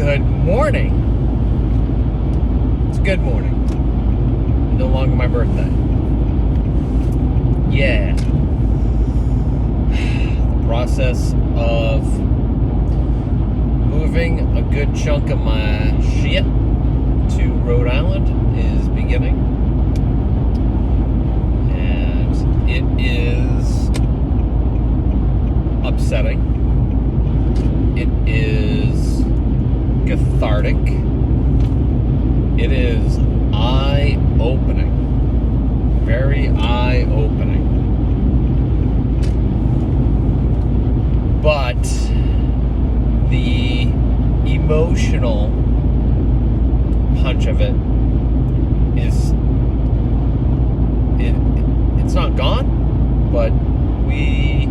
Good morning. It's a good morning. No longer my birthday. Yeah. The process of moving a good chunk of my shit to Rhode Island is beginning. And it is upsetting. It is cathartic. It is eye-opening. Very eye-opening. But the emotional punch of it is it's not gone, but we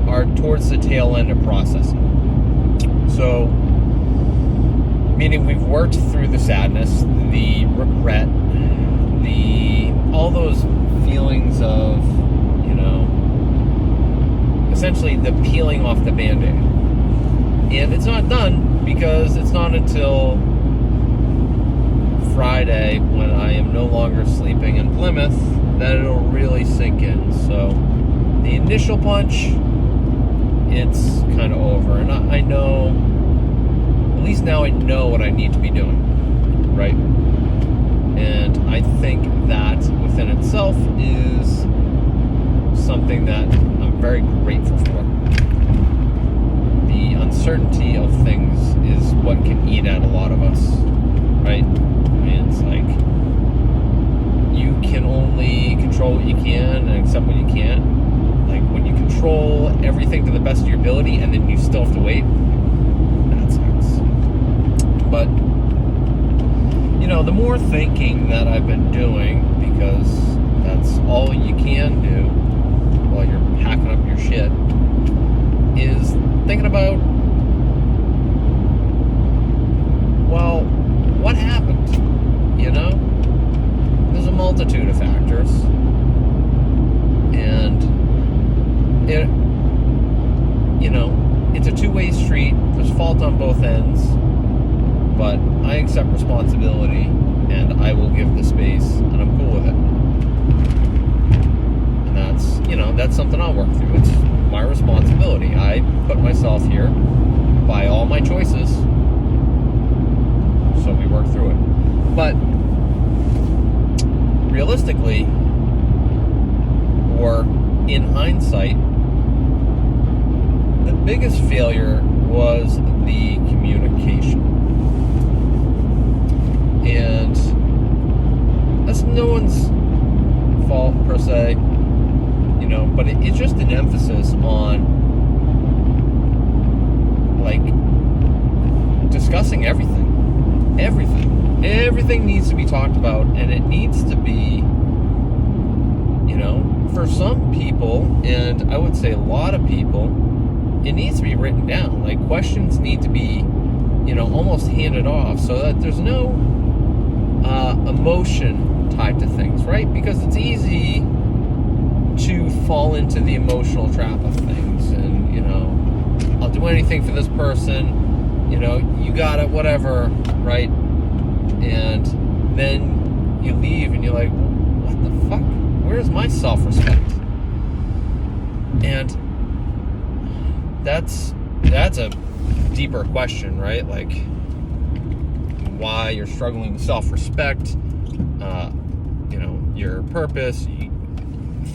are towards the tail end of processing. So, meaning we've worked through the sadness, the regret, all those feelings of, essentially the peeling off the Band-Aid. And it's not done because it's not until Friday, when I am no longer sleeping in Plymouth, that it'll really sink in. So, the initial punch, it's kind of over. And I know, at least now I know what I need to be doing, right? And I think that within itself is something that I'm very grateful for. The uncertainty of things is what can eat at a lot of us, right? I mean, it's like, you can only control what you can and accept what you can't. Like, when you control everything to the best of your ability and then you still have to wait, that sucks. But, the more thinking that I've been doing, because that's all you can do while you're packing up your shit, is thinking about, well, what happened? There's a multitude of factors. And it's a two-way street. There's fault on both ends, but I accept responsibility and I will give the space, and I'm cool with it. And that's something I'll work through. It's my responsibility. I put myself here by all my choices, so we work through it. But realistically, or in hindsight, the biggest failure was the communication. And that's no one's fault per se, but it's just an emphasis on, like, discussing everything. Everything needs to be talked about, and it needs to be, for some people, and I would say a lot of people, it needs to be written down. Like, questions need to be, almost handed off, so that there's no emotion tied to things, right? Because it's easy to fall into the emotional trap of things, and, I'll do anything for this person, you got it, whatever, right? And then you leave and you're like, what the fuck? Where's my self-respect? And that's a deeper question, right? Like, why you're struggling with self-respect, your purpose,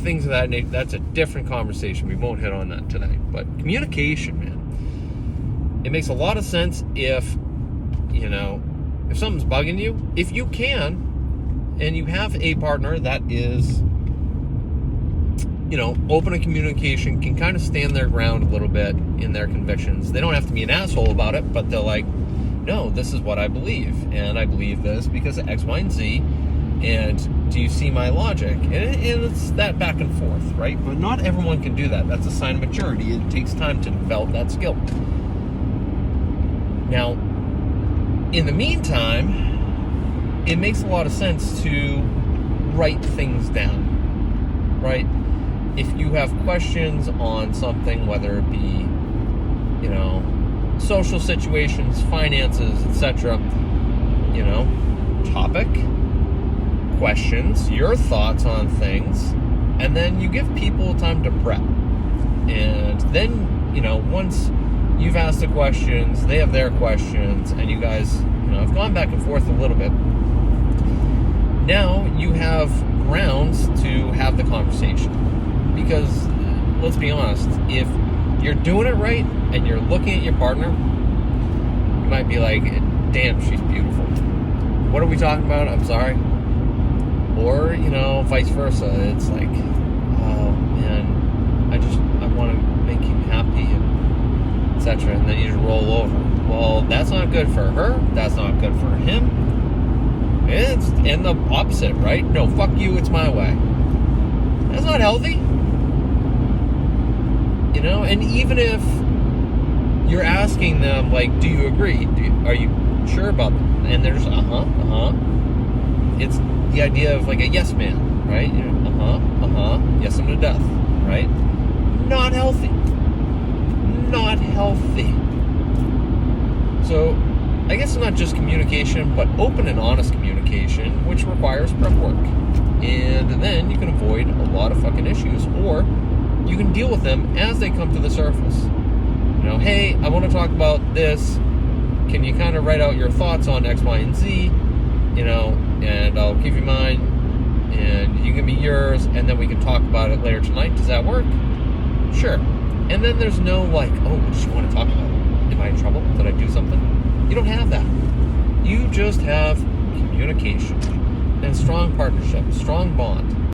things of that nature. That's a different conversation. We won't hit on that today. But communication, man, it makes a lot of sense if something's bugging you, if you can, and you have a partner that is, open to communication, can kind of stand their ground a little bit in their convictions. They don't have to be an asshole about it, but they're like, no, this is what I believe, and I believe this because of X, Y, and Z, and do you see my logic? And it's that back and forth, right? But not everyone can do that. That's a sign of maturity. It takes time to develop that skill. Now, in the meantime, it makes a lot of sense to write things down, right? If you have questions on something, whether it be, social situations, finances, etc. You know, topic, questions, your thoughts on things, and then you give people time to prep. And then, you know, once you've asked the questions, they have their questions, and you guys, you know, have gone back and forth a little bit. Now you have grounds to have the conversation. Because, let's be honest, if you're doing it right and you're looking at your partner, you might be like, damn, she's beautiful. What are we talking about? I'm sorry. Or, you know, vice versa. It's like, oh, man, I want to make you happy, and etc. And then you just roll over. Well, that's not good for her. That's not good for him. It's in the opposite, right? No, fuck you, it's my way. That's not healthy. You know, and even if you're asking them, like, do you agree? Are you sure about that? And they're just, It's the idea of like a yes man, right? You know, yes him to death, right? Not healthy. Not healthy. So, I guess it's not just communication, but open and honest communication, which requires prep work. And then you can avoid a lot of fucking issues, or you can deal with them as they come to the surface. You know, hey, I want to talk about this. Can you kind of write out your thoughts on X, Y, and Z? You know, and I'll give you mine, and you give me yours, and then we can talk about it later tonight. Does that work? Sure. And then there's no like, oh, what did you want to talk about? Am I in trouble? Did I do something? You don't have that. You just have communication and strong partnership, strong bond.